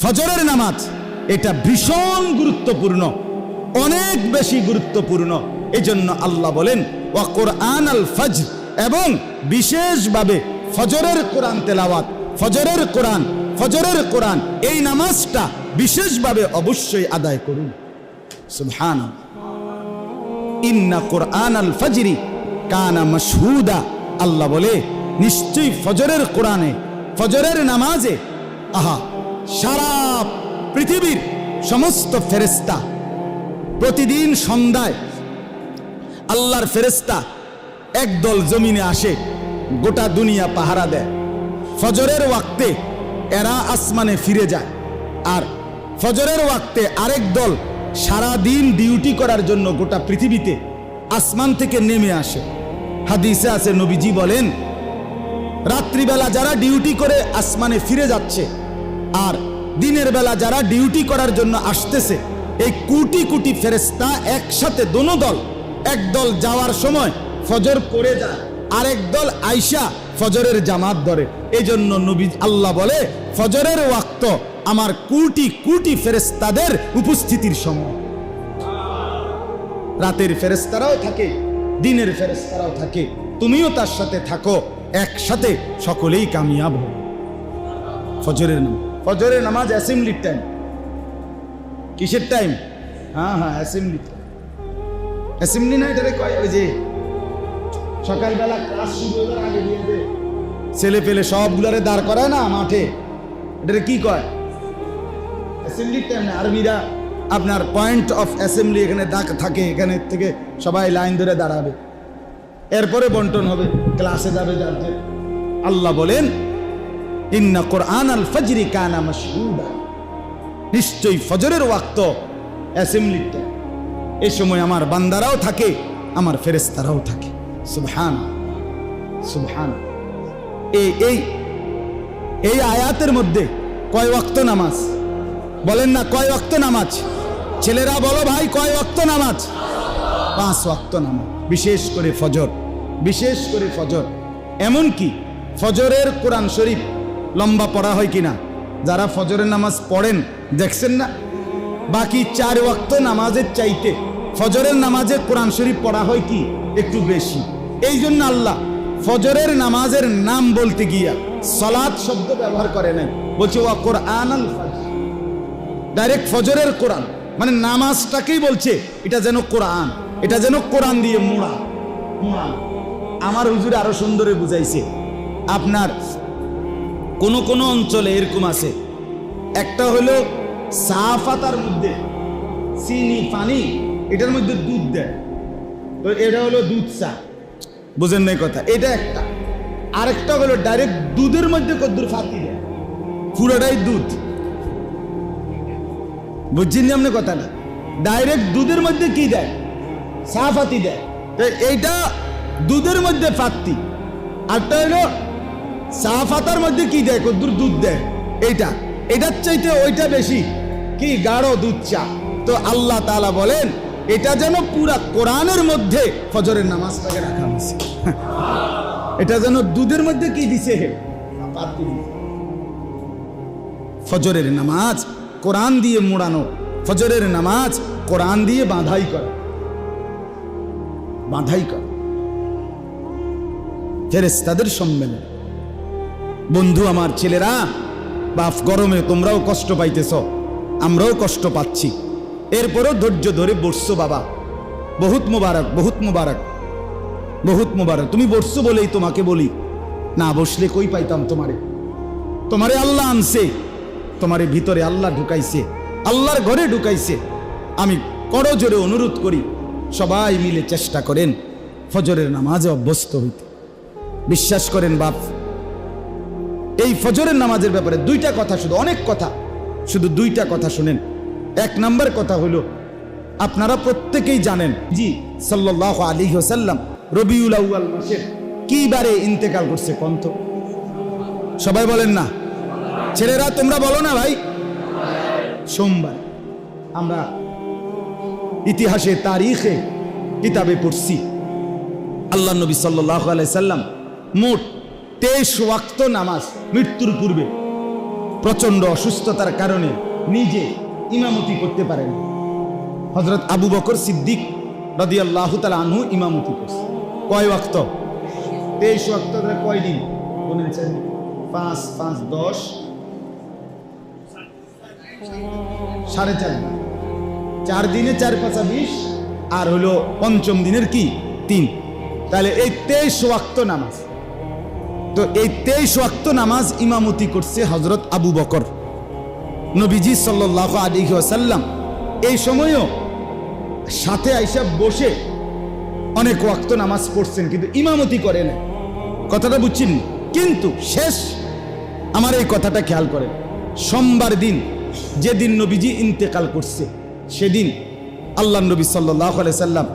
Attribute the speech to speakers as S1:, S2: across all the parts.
S1: ফজরের নামাজ এটা ভীষণ গুরুত্বপূর্ণ, অনেক বেশি গুরুত্বপূর্ণ। এজন্য আল্লাহ বলেন ওয়া কোরআন আল ফজর, এবং বিশেষভাবে ফজরের কোরআন তেলাওয়াত, ফজরের কোরআন এই নামাজটা বিশেষভাবে অবশ্যই আদায় করুন। সুবহানাল্লাহ। ইন্না কোরআন আল ফজরি কানা মাশহুদা, আল্লাহ বলে নিশ্চয়ই ফজরের কোরআনে, ফজরের নামাজে সারা পৃথিবীর সমস্ত ফেরেশতা প্রতিদিন সন্ধ্যায় আল্লাহর ফেরেশতা একদল জমিনে আসে, গোটা দুনিয়া পাহারা দেয়। ফজরের ওয়াক্তে এরা আসমানে ফিরে যায়, আর ফজরের ওয়াক্তে আরেক দল সারা দিন ডিউটি করার জন্য গোটা পৃথিবীতে আসমান থেকে নেমে আসে। হাদিসে আছে, নবীজি বলেন রাত্রিবেলা যারা ডিউটি করে আসমানে ফিরে যাচ্ছে, আর দিনের বেলা যারা ডিউটি করার জন্য আসতেছে, এই কোটি কোটি ফেরেশতা একসাথে দোনো দল, এক দল যাওয়ার সময় ফজর পড়ে যায়, আরেক দল আইসা ফজরের জামাত ধরে। এই জন্য নবী আল্লাহ বলে ফজরের ওয়াক্ত আমার কোটি কোটি ফেরেশতাদের উপস্থিতির সময়। রাতের ফেরেশতারাও থাকে, দিনের ফেরেশতারাও থাকে, তুমিও তার সাথে থাকো, একসাথে সকলেই কামিয়াব হবে। ফজরের নামাজ অ্যাসেম্বলির টাইম। কিসের টাইম? হ্যাঁ, অ্যাসেম্বলি। অ্যাসেম্বলি না, এটারে কয় ওই যে সকালবেলা ক্লাস শুরু হওয়ার আগে দিয়ে দে ছেলে পেলে সবগুলারে দাঁড় করায় না মাঠে, এটারে কি কয়? অ্যাসেম্বলির টাইম না। আরবিরা আপনার পয়েন্ট অফ অ্যাসেম্বলি এখানে থাকে, এখানে থেকে সবাই লাইন ধরে দাঁড়াবে, এরপরে বন্টন হবে, ক্লাসে যাবে যার। আল্লাহ বলেন ইন্না কোরআন আল ফজরি কানা মাশহুদা, নিশ্চয়ই ফজরের ওয়াক্ত অ্যাসেম্বলির টাইম। এই সময় আমার বান্দারাও থাকে, আমার ফেরেশতারাও থাকে। সুবহান। এই আয়াতের মধ্যে কয় ওয়াক্ত নামাজ? বলেন না, কয় ওয়াক্ত নামাজ? ছেলেরা বলো ভাই, কয় ওয়াক্ত নামাজ? 5 ওয়াক্ত নামাজ, বিশেষ করে ফজর। এমনকি ফজরের কোরআন শরীফ লম্বা পড়া হয় কিনা? যারা ফজরের নামাজ পড়েন দেখছেন না, বাকি 4 ওয়াক্ত নামাজের চাইতে ফজরের নামাজে কোরআন শরীফ পড়া হয় কি একটু বেশি। এই জন্য আল্লাহ ফজরের নামাজের নাম বলতে গিয়া সালাত শব্দ ব্যবহার করে নাই, বলছে ওয়া কোরআন আল ফজর। ডাইরেক্ট ফজরের কোরআন মানে নামাজটাকেই বলছে এটা যেন কোরআন, এটা যেন কোরআন দিয়ে মোড়া। আমার হুজুর আরো সুন্দরে বুঝাইছে। আপনার কোন অঞ্চলে এরকম আছে, একটা হলো চা পাতার মধ্যে চিনি পানি, এটার মধ্যে দুধ দেয়, তো এটা হলো দুধ চা, বুঝেন নাই কথা? এটা একটা। আরেকটা হলো ডাইরেক্ট দুধের মধ্যে কদ্দুর ফাতি দেয়, পুরোটাই দুধ। বুঝছেন আপনি কথা না? ডাইরেক্ট দুধের মধ্যে কি দেয়? চা ফাতি দেয়, এইটা দুধের মধ্যে ফাতি। আরটা হলো চা পাতার মধ্যে কি দেয়? কদ্দুর দুধ দেয়। এটার চাইতে ওইটা বেশি কি গাঢ় দুধ চা। তো আল্লাহ তাআলা বলেন এটা যেন পুরা কোরআনের মধ্যে ফজরের নামাজটাকে রাখা হয়েছে, এটা যেন দুধের মধ্যে কি দিছে? ফজরের নামাজ কোরআন দিয়ে মোড়ানো, ফজরের নামাজ কোরআন দিয়ে বাঁধাই করে। ফেরেশতাদের সম্মেলন। বন্ধু আমার, ছেলেরা, বাপ গরমে তোমরাও কষ্ট পাইতেছ, আমরাও কষ্ট পাচ্ছি, এরপরও ধৈর্য ধরে বসছো বাবা। বহুত মুবারক। তুমি বসছো বলেই তোমাকে বলি, না বসলে কই পাইতাম তোমারে আল্লাহ আনছে, তোমারে ভিতরে আল্লাহ ঢুকাইছে, আল্লাহর ঘরে ঢুকাইছে। আমি করজোরে অনুরোধ করি সবাই মিলে চেষ্টা করেন ফজরের নামাজে অভ্যস্ত হইতে। বিশ্বাস করেন বাপ, এই ফজরের নামাজের ব্যাপারে 2টা কথা, শুধু অনেক কথা, শুধু 2টা কথা শুনেন। 1 নম্বর কথা হলো, আপনারা প্রত্যেকেই জানেন জি সাল্লাল্লাহু আলাইহি ওয়াসাল্লাম রবিউল আউয়াল মাসের কি বারে ইন্তেকাল করছে? কন্ত সবাই বলেন না, ছেলেরা তোমরা বলো না ভাই। সোমবার। আমরা ইতিহাসে তারিখে কিতাবে পড়ছি আল্লাহ নবী সাল্লাল্লাহু আলাইহি সাল্লাম মোট 23 ওয়াক্ত নামাজ মৃত্যুর পূর্বে প্রচন্ড অসুস্থতার কারণে নিজে ইমামতি করতে পারেন। হযরত আবু বকর সিদ্দিক রাদিয়াল্লাহু তাআলা আনহু ইমামতি করছে। কয় ওয়াক্ত? 23 ওয়াক্ত। কয় দিন বলেছেন? 5 5 10 4.5 4 দিনে 4 5 20 আর হলো পঞ্চম দিনের কি 3। তাহলে এই 23 ওয়াক্ত নামাজ। তো এই 23 ওয়াক্ত নামাজ ইমামতি করছে হযরত আবু বকর। নবীজি সাল্লাল্লাহু আলাইহি ওয়াসাল্লাম এই সময়ও সাথে আইসা বসে অনেক ওয়াক্ত নামাজ পড়ছেন, কিন্তু ইমামতি করে না। কথাটা বুঝছেন? কিন্তু শেষ আমার এই কথাটা খেয়াল করেন, সোমবার দিন যেদিন নবীজি ইন্তেকাল করছে সেদিন আল্লাহ নবী সাল্লাল্লাহু আলাইহি সাল্লাম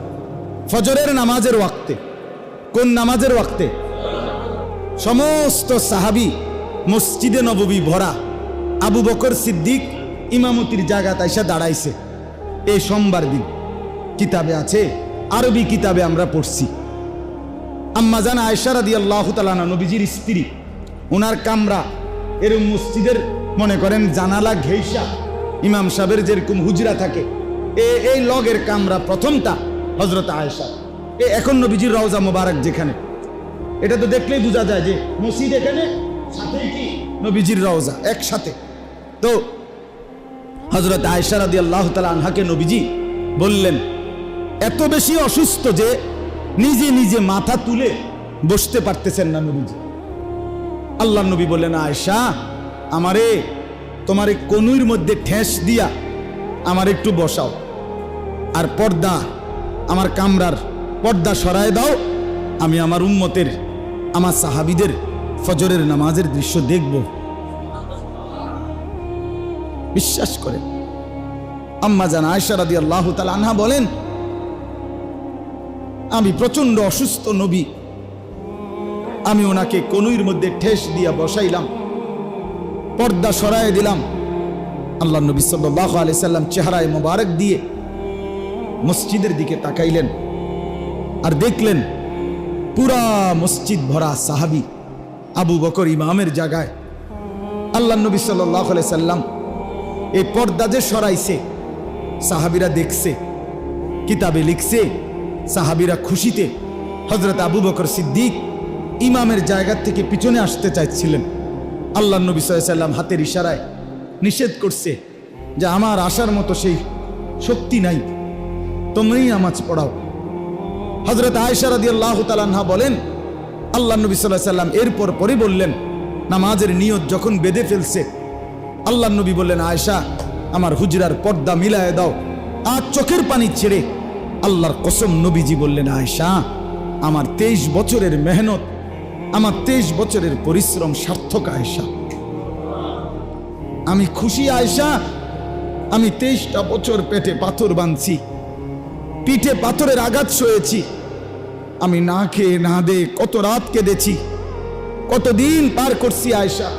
S1: ফজরের নামাজের ওয়াক্তে, কোন নামাজের ওয়াক্তে? সমস্ত সাহাবী মসজিদে নববী ভরা, আবু বকর সিদ্দিক ইমামতির জায়গাতে আইসা দাঁড়াইছে। এই সোমবার দিন কিতাবে আছে, আরবি কিতাবে আমরা পড়ছি। আম্মা জান আয়েশা রাদিয়াল্লাহু তাআলা আনহা, নবীজির স্ত্রী, ওনার কামরা এরকম মসজিদের মনে করেন জানালা ঘেইসা ইমাম সাহেবের যেরকম হুজরা থাকে, এই লগের কামরা প্রথমটা হযরত আয়েশা। এখন নবীজির রওজা মোবারক যেখানে, এটা তো দেখলেই বোঝা যায় যে মসজিদ এখানে, সাথে কি নবীজির রওজা একসাথে। তো হযরত আয়েশা রাদিয়াল্লাহু তাআলা আনহাকে নবীজি বললেন, এত বেশি অসুস্থ যে নিজে নিজে মাথা তুলে বসতে পারতেছেন না নবীজি। আল্লাহ নবী বললেন, আয়েশা আমারে তোমার এই কনুইর মধ্যে ঠেস দিয়া আমার একটু বসাও, আর পর্দা, আমার কামরার পর্দা সরায় দাও, আমি আমার উম্মতের, আমার সাহাবীদের ফজরের নামাজের দৃশ্য দেখব। বিশ্বাস করে আম্মা জান আয়েশা রাদিয়াল্লাহু তাআলা আনহা বলেন, আমি প্রচন্ড অসুস্থ নবী, আমি ওনাকে কনুইর মধ্যে ঠেস দিয়া বসাইলাম, পর্দা সরায় দিলাম। আল্লাহ নবী সাল্লাল্লাহু আলাইহি সাল্লাম চেহারায় মোবারক দিয়ে মসজিদের দিকে তাকাইলেন, আর দেখলেন পুরা মসজিদ ভরা সাহাবী, আবু বকর ইমামের জায়গায়। আল্লাহ নবী সাল্লাল্লাহু আলাইহি সাল্লাম এই পর্দা যে সরাইছে সাহাবীরা দেখছে, কিতাবে লিখছে সাহাবীরা খুশিতে হযরত আবু বকর সিদ্দিক ইমামের জায়গা থেকে পিছনে আসতে চাইছিলেন। আল্লাহ নবী সাল্লাল্লাহু আলাইহি সাল্লাম হাতের ইশারায় নিষেধ করছে যে আমার আসার মতো সেই শক্তি নাই, তোমরাই নামাজ পড়াও। হযরত আয়েশা রাদিয়াল্লাহু তাআলা আনহা বলেন, আল্লাহ নবী সাল্লাল্লাহু আলাইহি সাল্লাম এরপর পরে বললেন, নামাজের নিয়ত যখন বেঁধে ফেলছে, আল্লাহ নবী বললেন, আয়েশা আমার হুজরার পর্দা মিলায় দাও। আর চোখের পানি ছেড়ে আল্লাহর কসম নবীজি বললেন, আয়েশা আমার 23 বছরের মেহনত, আমার 23 বছরের পরিশ্রম সার্থক আয়েশা, আমি খুশি আয়েশা। আমি 23টা বছর পেটে পাথর বাঁধছি, পিঠে পাথরের আঘাত সয়েছি, আমি না খেয়ে না দে কত রাত কেঁদেছি, কতদিন পার করছি আয়েশা।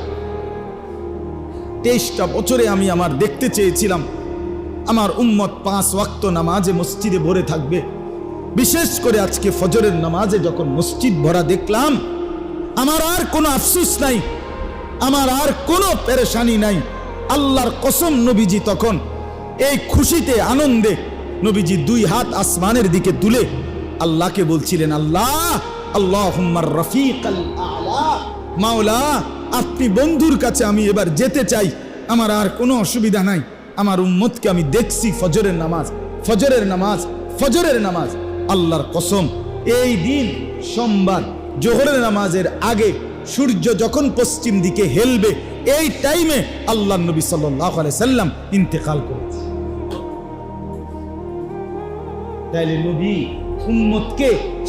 S1: 23টা বছরে আমি আমার দেখতে চেয়েছিলাম আমার উম্মত 5 ওয়াক্ত নামাজে মসজিদে ভরে থাকবে। বিশেষ করে আজকে ফজরের নামাজে যখন মসজিদ ভরা দেখলাম, আমার আর কোনো আফসোস নাই, আমার আর কোনো পেরেশানি নাই। আল্লাহর কসম নবীজি তখন এই খুশিতে আনন্দে নবীজি 2 হাত আসমানের দিকে তুলে আল্লাহকে বলছিলেন, আল্লাহ আল্লাহুম্মার রফিকাল আ'লা, মাওলা আপনি বন্ধুর কাছে আমি এবার যেতে চাই, আমার আর কোনো অসুবিধা নাই। আমার উম্মতকে আমি দেখছি ফজরের নামাজ, ফজরের নামাজ, ফজরের নামাজ। আল্লাহর কসম এই দিন সোমবার জোহরের নামাজের আগে সূর্য যখন পশ্চিম দিকে হেলবে, এই টাইমে আল্লাহ নবী সাল্লাল্লাহু আলাইহি সাল্লাম ইন্তেকাল করেছে। তাইলে নবী উম্মতকে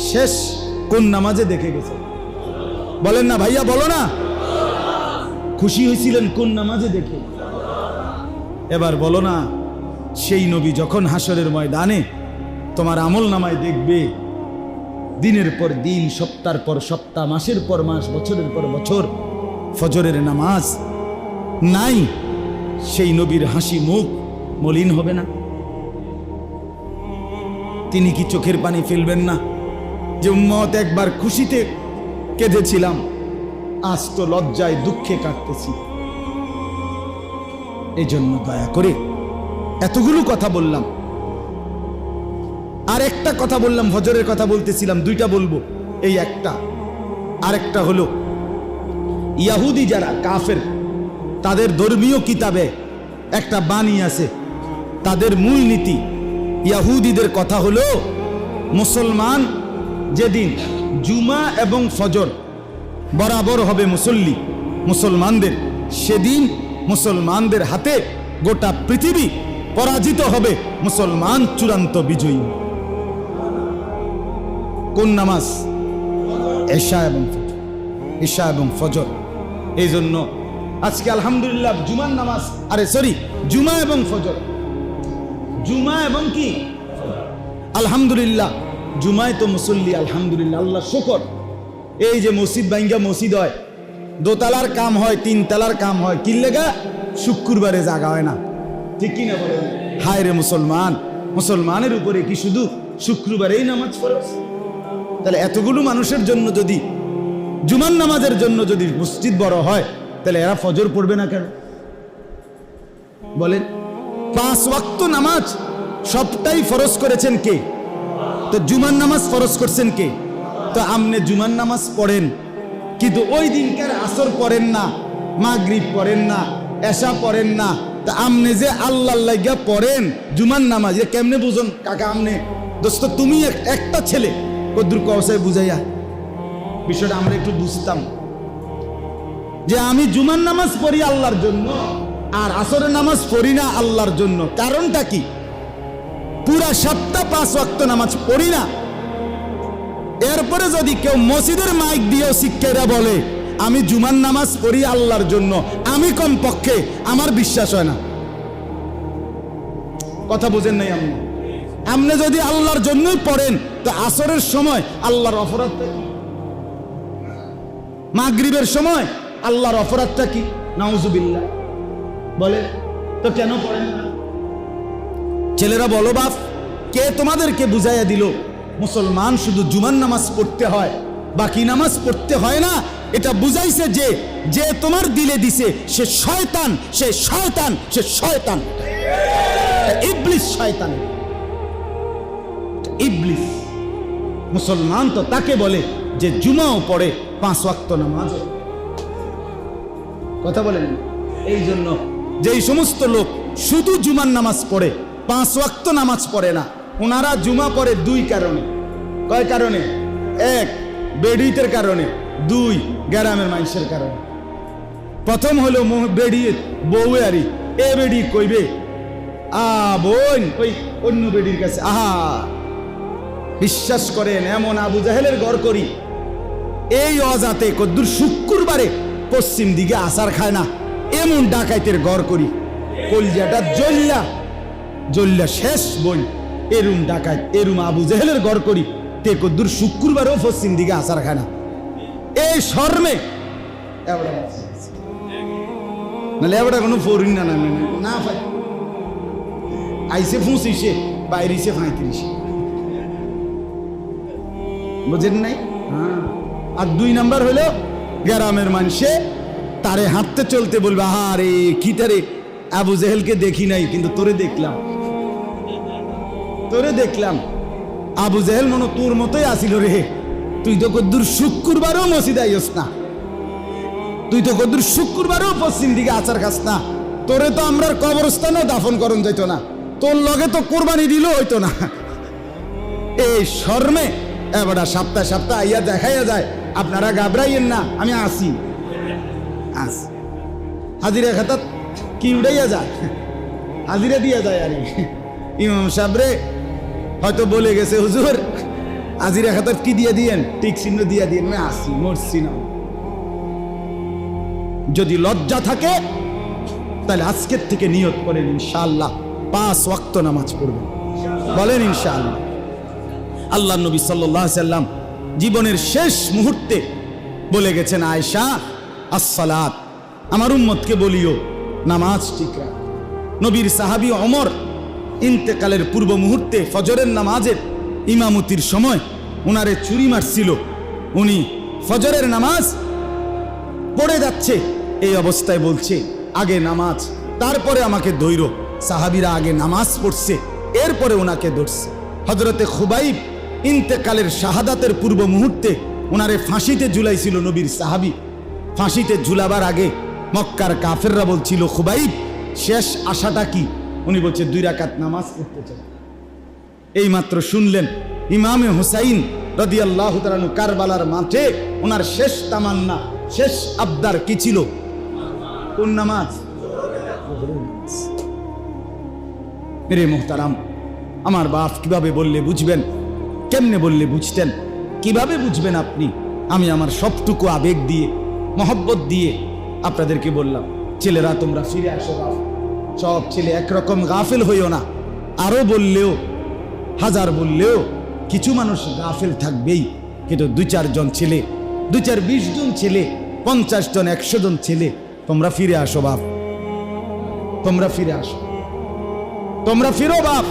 S1: শেষ কোন নামাজে দেখে গেছে? বলেন না ভাইয়া, বলো না। খুশি হয়েছিলেন কোন নামাজে দেখে? এবার বলো না, সেই নবী যখন হাসরের ময়দানে তোমার আমল নামায় দেখবে দিনের পর দিন, সপ্তাহের পর সপ্তাহ, মাসের পর মাস, বছরের পর বছর ফজরের নামাজ নাই, সেই নবীর হাসি মুখ মলিন হবে না? তিনি কি চোখের পানি ফেলবেন না যে উম্মত একবার খুশিতে কেঁদেছিলাম, আজ তো লজ্জায় দুঃখে কাটতেছি? এই জন্য দয়া করে এতগুলো কথা বললাম, আর একটা কথা বললাম, ফজরের কথা বলতেছিলাম, দুইটা বলবো, এই একটা। আরেকটা হলো ইয়াহুদি যারা কাফের, তাদের ধর্মীয় কিতাবে একটা বাণী আছে, তাদের মূলনীতি। ইয়াহুদিদের কথা হলো মুসলমান যেদিন জুমা এবং ফজর বরাবর হবে মুসল্লি মুসলমানদের, সেদিন মুসলমানদের হাতে গোটা পৃথিবী পরাজিত হবে, মুসলমান চূড়ান্ত বিজয়ী। কোন নামাজ? এশা এবং ফজর, এশা এবং ফজর। এই জন্য আজকে আলহামদুলিল্লাহ জুমার নামাজ, জুমা এবং ফজর, জুমা এবং কি আলহামদুলিল্লাহ, জুমায় তো মুসল্লি আলহামদুলিল্লাহ, আল্লাহ শুকর। এই যে মসজিদ ভাঙ্গা মসজিদ হয়, দোতলার কাম হয়, তিনতলার কাম হয়, কি লেগা? শুক্রবারে জাগা হয় না, ঠিক কি না বলেন? হায় রে মুসলমান, মুসলমানের উপরে কি শুধু শুক্রবারেই নামাজ ফরজ? তাহলে এতগুলো মানুষের জন্য যদি জুমার নামাজের জন্য যদি মসজিদ বড় হয়, তাহলে এরা ফজর পড়বে না কেন বলেন? 5 ওয়াক্ত নামাজ সবটাই ফরজ করেছেন কে? তো জুমার নামাজ ফরজ করছেন কে? তো আপনি জুমার নামাজ পড়েন, কিন্তু ওই দিনকার আসর পড়েন না, মাগরিব পড়েন না, এশা পড়েন না, তা আপনি যে আল্লাহর লাগিয়া পড়েন জুমার নামাজ, এ কেমনে বুঝুন কাকা? আপনি দোস্ত, তুমি একটা ছেলে কদ্দুর কওসায় বুঝাইয়া বিষয়টা আমরা একটু বুঝতাম, যে আমি জুমার নামাজ পড়ি আল্লাহর জন্য আর আসরের নামাজ পড়ি না আল্লাহর জন্য। কারণটা কি? পুরা সপ্তাহ 5 ওয়াক্ত নামাজ পড়ি না, এরপরে যদি কেউ মসজিদের মাইক দিয়েও শিক্ষারা বলে আমি জুমার নামাজ পড়ি আল্লাহর জন্য, আমি কমপক্ষে আমার বিশ্বাস হয় না। কথা বুঝেন নাই? আপনি যদি আল্লাহর জন্যই পড়েন, তো আসরের সময় আল্লাহর অপরাধটা কি? মাগরিবের সময় আল্লাহর অপরাধটা কি? নাউজুবিল্লাহ বলে, তো কেন পড়েন না? ছেলেরা বলো বাপ, কে তোমাদেরকে বুঝাইয়া দিল মুসলমান শুধু জুমার নামাজ পড়তে হয়, বাকি নামাজ পড়তে হয় না? এটা বুঝাইছে যে যে তোমার দিলে দিছে সে শয়তান, সে শয়তান, সে শয়তান, ইবলিস শয়তান, ইবলিস। মুসলমান তো তাকে বলে যে জুমাও পড়ে, 5 ওয়াক্ত নামাজ। কথা বলেন? এই জন্য যেই সমস্ত লোক শুধু জুমার নামাজ পড়ে, 5 ওয়াক্ত নামাজ পড়ে না, ওনারা জুমা পড়ে 2 কারণে। কয় কারণে? 1 বেডিতের কারণে, 2 গ্রামের মানুষের কারণে। প্রথম হলো বেডি বউয়ারি, এ বেডি কইবে বোন ওই অন্য বেডির কাছে, আহা বিশ্বাস করেন এমন আবু জাহেলের ঘর করি, এই অজাতে কদ্দুর শুক্রবারে পশ্চিম দিকে আসার খায় না, এমন ডাকাইতের ঘর করি, কলজাটা জ্বল্লা জ্বল্লা শেষ বোন, এরুম ডাকাইত, এরুম আবু জাহেলের ঘর করি, তে কদ্দুর শুক্রবারেও পশ্চিম দিকে আসার খায় না। এই শর্মে নাহলে এবার কোনো ফরিন না না ভাই, আইসে 25, বাইরেছে 35, বুঝেন নাই? হ্যাঁ। আর 2 নাম্বার হলো গ্রামের মানুষে তারে হাঁটতে চলতে বলবে, আরে কি তারে আবু জেহেলকে দেখি নাই, কিন্তু তোরে দেখলাম, তোরে দেখলাম, আবু জেহেল মনে তোর মতোই আসিল রে, তুই তো কদ্দুর শুক্রবারও মসজিদে আইস না, তুই তো কদ্দুর শুক্রবারও পশ্চিম দিকে আচার খাস না, তোরে তো আমরা কবরস্থানেও দাফন করন যাইতো না, তোর লগে তো কোরবানি দিল হইতো না। এই শর্মে এবার সপ্তাহে সপ্তাহে আইয়া দেখাইয়া যায়, আপনারা ঘাবড়াইয়েন না, আমি আসি হাজিরা খাতা কি উড়াইয়া যায়, হাজিরা দিয়া যায়। আরে ইমাম সাহেবরে হয়তো বলে গেছে, হুজুর হাজিরা খাতা কি দিয়ে দিয়েন, টিক চিহ্ন দিয়া দিয়েন, আমি আসি, মরছি না। যদি লজ্জা থাকে তাহলে আজকের থেকে নিয়ত করেন ইনশাআল্লাহ 5 ওয়াক্ত নামাজ পড়বেন, বলেন ইনশাআল্লাহ। আল্লাহ নবী সাল্লাল্লাহু আলাইহি সাল্লাম জীবনের শেষ মুহূর্তে বলে গেছেন, আয়েশা আসসালাত, আমার উম্মতকে বলিও নামাজ ঠিক রাখ। নবীর সাহাবী ওমর ইন্তেকালের পূর্ব মুহূর্তে ফজরের নামাজের ইমামতির সময় উনারে ছুরি মারছিল, উনি ফজরের নামাজ পড়ে যাচ্ছে, এই অবস্থায় বলছে আগে নামাজ তারপরে আমাকে ধৈর। সাহাবীরা আগে নামাজ পড়ছে, এরপরে ওনাকে ধরছে। হযরতে খুবাইব ইন্তেকালের শাহাদাতের পূর্ব মুহূর্তে ওনারে ফাঁসিতে ঝুলাইছিল নবীর সাহাবী। ফাঁসিতে ঝুলাবার আগে মক্কার কাফেররা বলছিল, খুবাইব শেষ আশাটা কি? উনি বলছে 2 রাকাত নামাজ পড়তে চাই। এই মাত্র শুনলেন ইমামে হুসাইন রাদিয়াল্লাহু তাআলা আনহু কারবালার মাঠে ওনার শেষ তামান্না, শেষ আবদার কি ছিল? কোন নামাজ? মেরে মুহতারাম, আমার বাপ কিভাবে বললে বুঝবেন? কেমনে বললে বুঝতেন? কিভাবে বুঝবেন আপনি? আমি আমার সবটুকু আবেগ দিয়ে, মহব্বত দিয়ে আপনাদেরকে বললাম, ছেলেরা তোমরা ফিরে আসো। বাপ, সব ছেলে একরকম গাফেল হইও না। আরো বললেও, হাজার বললেও কিছু মানুষ গাফেল থাকবেই। কিন্তু 2-4 জন ছেলে, 2-4-20 জন ছেলে, 50 জন, 100 জন ছেলে, তোমরা ফিরে আসো বাপ, তোমরা ফিরে আসো, তোমরা ফিরো বাপ,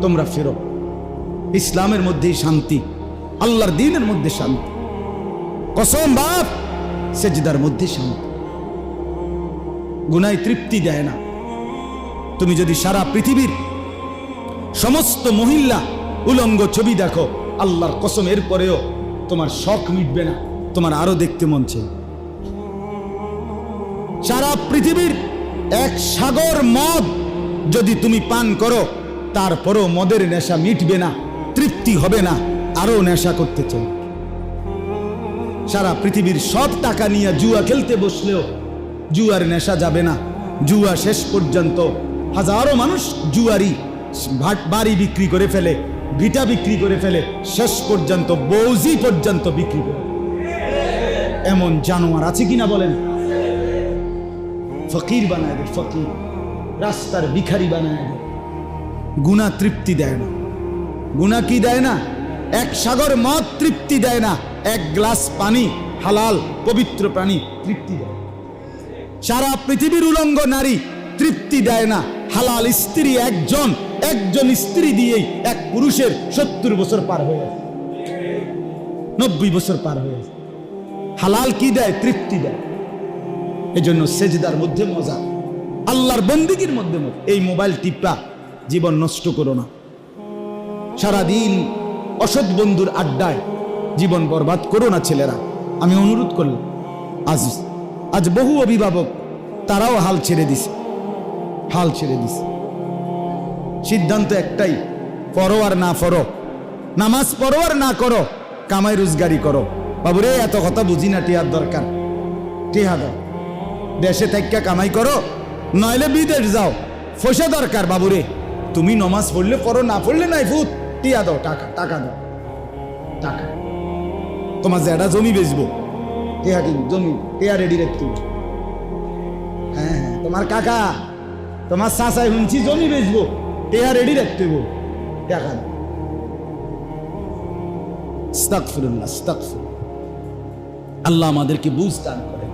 S1: তোমরা ফিরো। ইসলামের মধ্যেই শান্তি, আল্লাহর দ্বীনের মধ্যে শান্তি। কসম বাপ, সেজদার মধ্যে শান্তি। গুনায় তৃপ্তি দেয় না। তুমি যদি সারা পৃথিবীর সমস্ত মহিলা উলঙ্গ ছবি দেখো, আল্লাহর কসম এরপরেও তোমার শখ মিটবে না, তোমার আরো দেখতে মন চাই। সারা পৃথিবীর 1 সাগর মদ যদি তুমি পান করো, তারপরও মদের নেশা মিটবে না, তৃপ্তি হবে না, আরো নেশা করতে চাই। সারা পৃথিবীর সব টাকা নিয়ে জুয়া খেলতে বসলেও জুয়ার নেশা যাবে না। জুয়া শেষ পর্যন্ত হাজারো মানুষ জুয়ারি বাড়ি বিক্রি করে ফেলে, ভিটা বিক্রি করে ফেলে, শেষ পর্যন্ত বৌজি পর্যন্ত বিক্রি করে। এমন জানোয়ার আছে কিনা বলেন? ফকির বানায় দেয়, ফকির, রাস্তার ভিখারি বানায় দেয়। গুনাহ তৃপ্তি দেয় না। গুনাহ কি দেয় না? 1 সাগর মদ তৃপ্তি দেয় না, 1 গ্লাস পানি, হালাল পবিত্র পানি তৃপ্তি দেয়। সারা পৃথিবীর উলঙ্গ নারী তৃপ্তি দেয় না। হালাল স্ত্রী একজন স্ত্রী দিয়েই এক পুরুষের 70 বছর পার হয়ে যায়, 90 বছর পার হয়ে যায়। হালাল কি দেয়? তৃপ্তি দেয়। এজন্য সেজদার মধ্যে মজা, আল্লাহর বন্দেগীর মধ্যে মজা। এই মোবাইল টিপা জীবন নষ্ট করো না। সারাদিন অসৎ বন্ধুর আড্ডায় জীবন বরবাদ করো না ছেলেরা। আমি অনুরোধ করলাম, আজ বহু অভিভাবক তারাও হাল ছেড়ে দিছে, হাল ছেড়ে দিছে। সিদ্ধান্ত একটাই, পড়ো আর না পড়ো, নামাজ পড়ো আর না করো, কামাই রোজগারি করো। বাবুরে এত কথা বুঝি না, টিহার দরকার, টিহা দাও, দেশে থাইকা কামাই করো, নইলে বিদেশ যাও, পয়সা দরকার। বাবুরে তুমি নামাজ পড়লে পড়ো, না পড়লে নাই, ফুট টিয়া দাও, টাকা টাকা দাও, টাকা। তোমার যেটা জমি বেচবো, টিয়া কিন, জমি টিয়া রেডি রাখতে। হ্যাঁ, তোমার কাকা, তোমার চাচাই শুনছি জমি বেচবো, টিয়া রেডি রাখতে, টাকা দাও। আস্তাগফিরুল্লাহ, আস্তাগফিরুল্লাহ। আল্লাহ আমাদেরকে বুঝ দান করেন।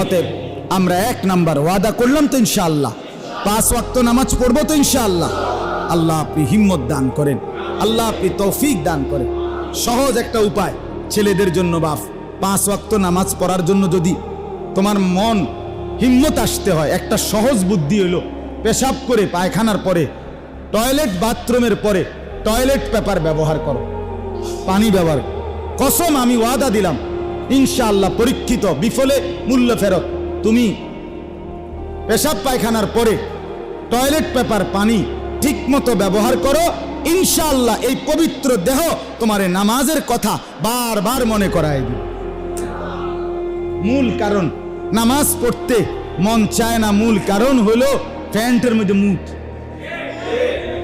S1: অতএব আমরা 1 নাম্বার ওয়াদা করলাম তো ইনশাআল্লাহ, 5 ওয়াক্ত নামাজ পড়বো তো ইনশাআল্লাহ। আল্লাহ আপনি হিম্মত দান করেন, আল্লাহ আপনি তৌফিক দান করেন। সহজ একটা উপায় ছেলেদের জন্য বাপ, 5 ওয়াক্ত নামাজ পড়ার জন্য যদি তোমার মন হিম্মত আসতে হয়, একটা সহজ বুদ্ধি হলো, পেশাব করে পায়খানার পরে, টয়লেট বাথরুমের পরে টয়লেট পেপার ব্যবহার করো, পানি ব্যবহার। কসম, আমি ওয়াদা দিলাম ইনশাআল্লাহ, পরীক্ষিত, বিফলে মূল্য ফেরত। তুমি পেশাব পায়খানার পরে টয়লেট পেপার, পানি ঠিক মতো ব্যবহার করো, ইনশাআল্লাহ এই পবিত্র দেহ তোমার নামাজের কথা বারবার মনে করায় দিবে। মূল কারণ নামাজ পড়তে মন চায় না, মূল কারণ হলো প্যান্টের মধ্যে মুখ,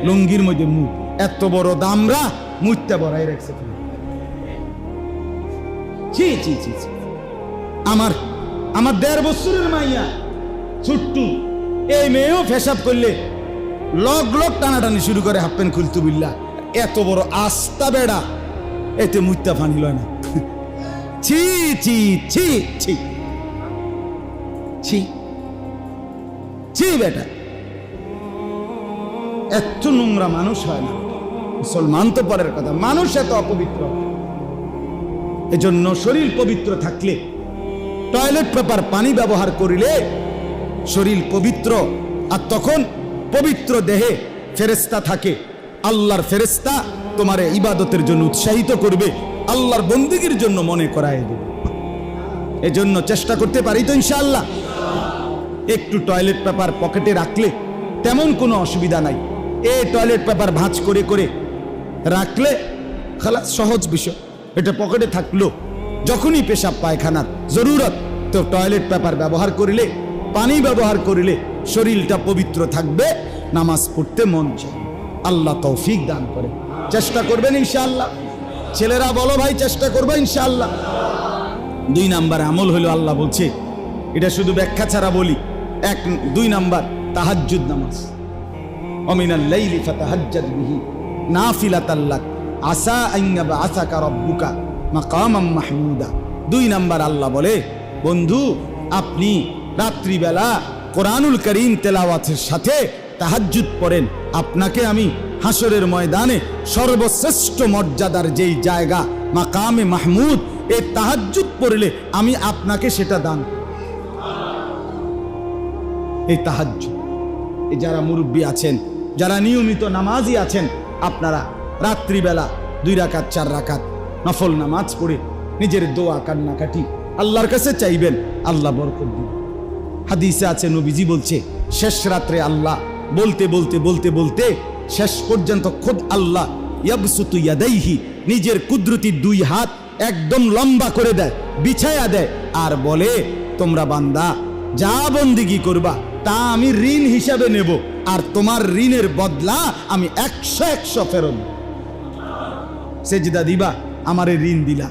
S1: লুঙ্গির মধ্যে মুখ। এত বড় দামরা মুখটা বড়াই রাখছে। ছি ছি ছি, আমার 1.5 বছরের মাইয়া ছুট্টু, এই মেয়েও পেশাব করলে লগ লগ টানাটানি শুরু করে, হাফ প্যান্ট খুলতে বিল্লা। এত বড় আস্তা বেড়া, এতে মুইতা ফানি লয় না। ছি ছি ছি ছি ছি ছি, বেটা এত নোংরা মানুষ হয় না। মুসলমান তো পরের কথা, মানুষ এত অপবিত্র। এজন্য শরীর পবিত্র থাকলে টয়লেট পেপার, পানি ব্যবহার করিলে শরীর পবিত্র, আর তখন পবিত্র দেহে ফেরেশতা থাকে। আল্লাহর ফেরেশতা তোমারে ইবাদতের জন্য উৎসাহিত করবে, আল্লাহর বন্দেগীর জন্য মনে করায় দেবে। এজন্য চেষ্টা করতে পারি তো ইনশাআল্লাহ। একটু টয়লেট পেপার পকেটে রাখলে তেমন কোনো অসুবিধা নাই। টয়লেট পেপার ভাঁজ করে করে রাখলে খালাস, সহজ বিষয়। এটা পকেটে থাকলো, যখনই পেশাব পায়খানার জরুরত তো টয়লেট পেপার ব্যবহার করিলে, পানি ব্যবহার করিলে শরীরটা পবিত্র থাকবে, নামাজ পড়তে মন চায়। আল্লাহ তৌফিক দান করে। চেষ্টা করবেন ইনশাআল্লাহ। ছেলেরা বলো ভাই, চেষ্টা করবো ইনশাআল্লাহ। 2 নাম্বার আমল হলো, আল্লাহ বলছে, এটা শুধু ব্যাখ্যা ছাড়া বলি। 2 নাম্বার তাহাজ্জুদ নামাজ। অমিনাল লাইলি ফাতাহাজ্জাদ বিহি নাফিলাতাল লাক আসা আন ইয়াবআসাকা রাব্বুকা মাকামাম মাহমুদা। 2 নাম্বার আল্লাহ বলে, বন্ধু আপনি রাত্রিবেলা কোরআনুল কারীম তেলাওয়াতের সাথে তাহাজ্জুদ পড়েন, আপনাকে আমি হাসরের ময়দানে সর্বশ্রেষ্ঠ মর্যাদার যেই জায়গা মাকামে মাহমুদ, এই তাহাজ্জুদ পড়লে আমি আপনাকে সেটা দান। এই তাহাজ্জুদ, এই যারা মুরব্বী আছেন, যারা নিয়মিত নামাজি আছেন, আপনারা রাত্রিবেলা 2 রাকাত 4 রাকাত নফল নামাজ পড়ে নিজের দোয়া কান্নাকাটি আল্লাহর কাছে চাইবেন, আল্লাহ বরকত দিবেন। হাদিসে আছে, নবীজি বলছে, শেষ রাত্রে আল্লাহ বলতে বলতে বলতে বলতে শেষ পর্যন্ত খুদ আল্লাহ ইয়াবসুতু ইয়াদাইহি, নিজের কুদরতি 2 হাত একদম লম্বা করে দেয়, বিছায়া দেয়, আর বলে, তোমরা বান্দা যা বন্দিগি করবা তা আমি ঋণ হিসাবে নেব, আর তোমার ঋণের বদলা আমি 100 ফেরত। সেজদা দিবা, আমারে ঋণ দিলা।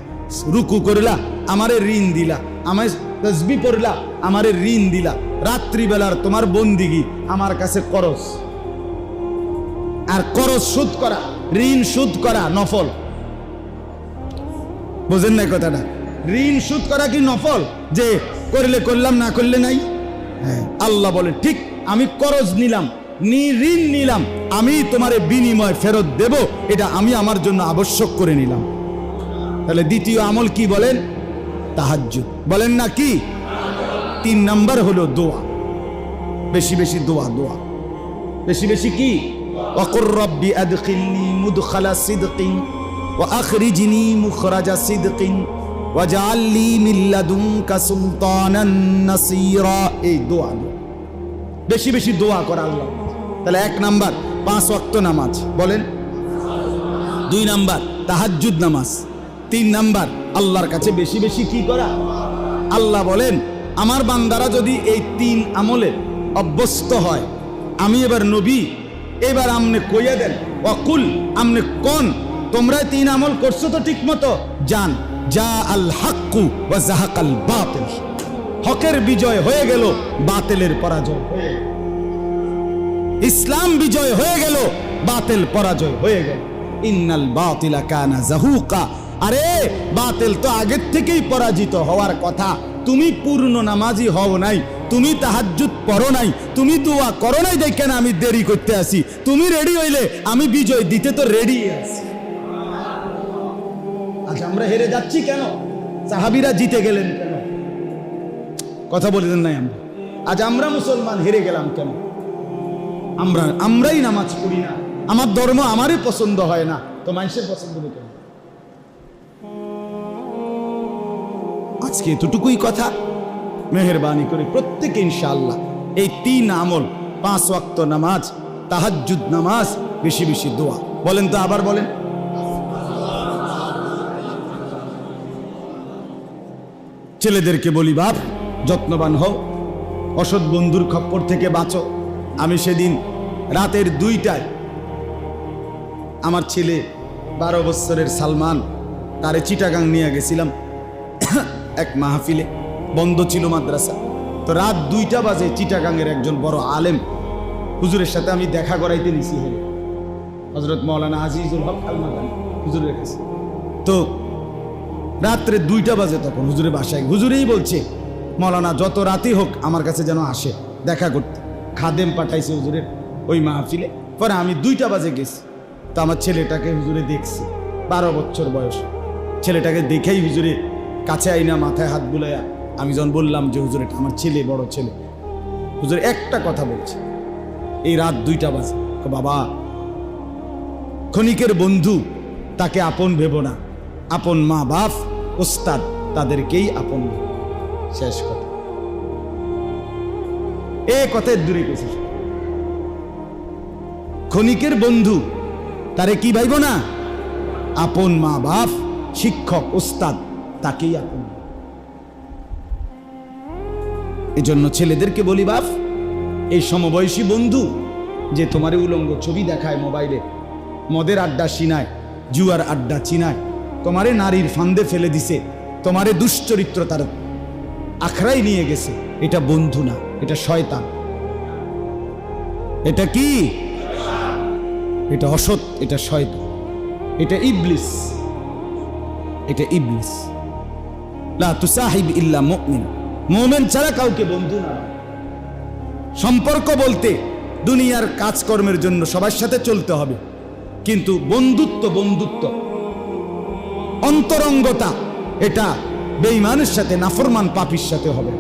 S1: রুকু করলা, আমারে ঋণ দিলা। আমায় তাসবিহ পড়লা, আমারে ঋণ দিলা। রাত্রিবেলার তোমার বন্দিগি আমার কাছে করস, আর করস শোধ করা, ঋণ শোধ করা নফল। বুঝেন না কথাটা? ঋণ শোধ করা কি নফল? যে করলে করলাম, না করলে নাই। হ্যাঁ, আল্লাহ বলে, ঠিক আমি করজ নিলাম, ঋণ নিলাম, আমি তোমারে বিনিময় ফেরত দেব, এটা আমি আমার জন্য আবশ্যক করে নিলাম। তাহলে দ্বিতীয় আমল কি বলেন? তাহাজ্জুদ। বলেন না কি? 3 নাম্বার হলো দোয়া। বেশি বেশি দোয়া। বেশি বেশি কি? ওয়াকুর রব্বি আদখিলনি মুদখালা সিদকিন ওয়া আখরিজনি মুখরাজা সিদকিন ওয়াজআল লি মিন লাদুনকা সুলতানান নাসীরা। এই দোয়া বেশি বেশি দোয়া করা আল্লাহ। তাহলে 1 নাম্বার 5 ওয়াক্ত নামাজ, বলেন। 2 নাম্বার তাহাজ্জুদ নামাজ। 3 নাম্বার আল্লাহর কাছে বেশি বেশি কি করা? আল্লাহ বলেন, আমার বান্দারা যদি এই 3 আমলে অভ্যস্ত হয়, আমি এবার নবী, এবার আমনে কইয়া দেন, ওয়াকুল, আমনে কোন তোমরা 3 আমল করছো তো ঠিক মতো, জান যা আল হাক্কু ওয়া যাহাকাল বাতিল, হকের বিজয় হয়ে গেল, বাতিলের পরাজয় হয়ে গেল। ইসলাম বিজয় হয়ে গেল, বাতিল পরাজয় হয়ে গেল। ইন্নাল বাতিলা কানা যাহুকা। আরে বাতিল তো আগের থেকেই পরাজিত হওয়ার কথা। তুমি পূর্ণ নামাজি হও নাই, তুমি তাহাজ্জুদ পড়ো নাই, তুমি দোয়া করো নাই, দেখেন আমি দেরি করতে আসি। তুমি রেডি হইলে আমি বিজয় দিতে তো রেডি আছি। আজ আমরা হেরে যাচ্ছি কেন? সাহাবীরা জিতে গেলেন কেন? কথা বলেছেন নাই? আমরা আজ আমরা মুসলমান হেরে গেলাম কেন? আমরাই নামাজ পড়ি না, আমার ধর্ম আমারই পছন্দ হয় না, তো মানুষের পছন্দ হবে কেন? আজকে এতটুকুই কথা। মেহেরবানি করে প্রত্যেকে ইনশাআল্লাহ এই 3 আমল, 5 ওয়াক্ত নামাজ, তাহাজ্জুদ নামাজ, বেশি বেশি দোয়া। বলেন তো, আবার বলেন। ছেলেদেরকে বলি, বাপ যত্নবান হও, অসৎ বন্ধুর খপ্পর থেকে বাঁচো। আমি সেদিন রাতের 2টায় আমার ছেলে 12 বছরের সালমান, তারে চিটাগাং নিয়ে গেছিলাম এক মাহফিলে, বন্ধ ছিল মাদ্রাসা। তো রাত 2টা বাজে চিটাগাংয়ের একজন বড় আলেম হুজুরের সাথে আমি দেখা করাইতে নিছি, হযরত মাওলানা আজিজুল হক আল মাদানী হুজুরের কাছে। তো রাত্রে 2টা বাজে, তখন হুজুরের বাসায়, হুজুরেই বলছে, মাওলানা যত রাতই হোক আমার কাছে যেন আসে দেখা করতে। খাদেম পাঠাইছে হুজুরের ওই মাহফিলে। পরে আমি 2টা বাজে গেছি। তো আমার ছেলেটাকে হুজুরে দেখছি, 12 বছর বয়স। ছেলেটাকে দেখেই হুজুরে কাছে আইনা মাথায় হাত বুলাইয়া, আমি যখন বললাম যে হুজুর এটা আমার ছেলে, বড় ছেলে, হুজুর একটা কথা বলছে, এই রাত 2টা বাজে। বাবা, ক্ষণিকের বন্ধু তাকে আপন ভেবো না, আপন মা বাপ ওস্তাদ তাদেরকেই আপন ভেবো। শেষ কথা, এ কথায় দূরে গেছে। ক্ষণিকের বন্ধু তারে কি ভাইব না, আপন মা বাপ শিক্ষক ওস্তাদ তাকেই আপন। এজন্য ছেলেদেরকে বলি, বাপ, এই সমবয়সী বন্ধু যে তোমারে উলঙ্গ ছবি দেখায় মোবাইলে, মদের আড্ডা চিনায়, জুয়ার আড্ডা চিনায়, তোমারে নারীর ফান্দে ফেলে দিছে, তোমারে দুশ্চরিত্রতার আখড়াই নিয়ে গেছে, এটা বন্ধু না, এটা শয়তান। এটা কি? এটা অসৎ, এটা শয়তান, এটা ইবলিস, এটা ইবলিস। লা তুসাহিব ইল্লা মুমিন, মুমিন ছাড়া কাউকে বন্ধু না। সম্পর্ক বলতে দুনিয়ার কাজকর্মের জন্য সবার সাথে চলতে হবে, কিন্তু বন্ধুত্ব, বন্ধুত্ব অন্তরঙ্গতা, এটা বেঈমানের সাথে, নাফরমান পাপীর সাথে হবে।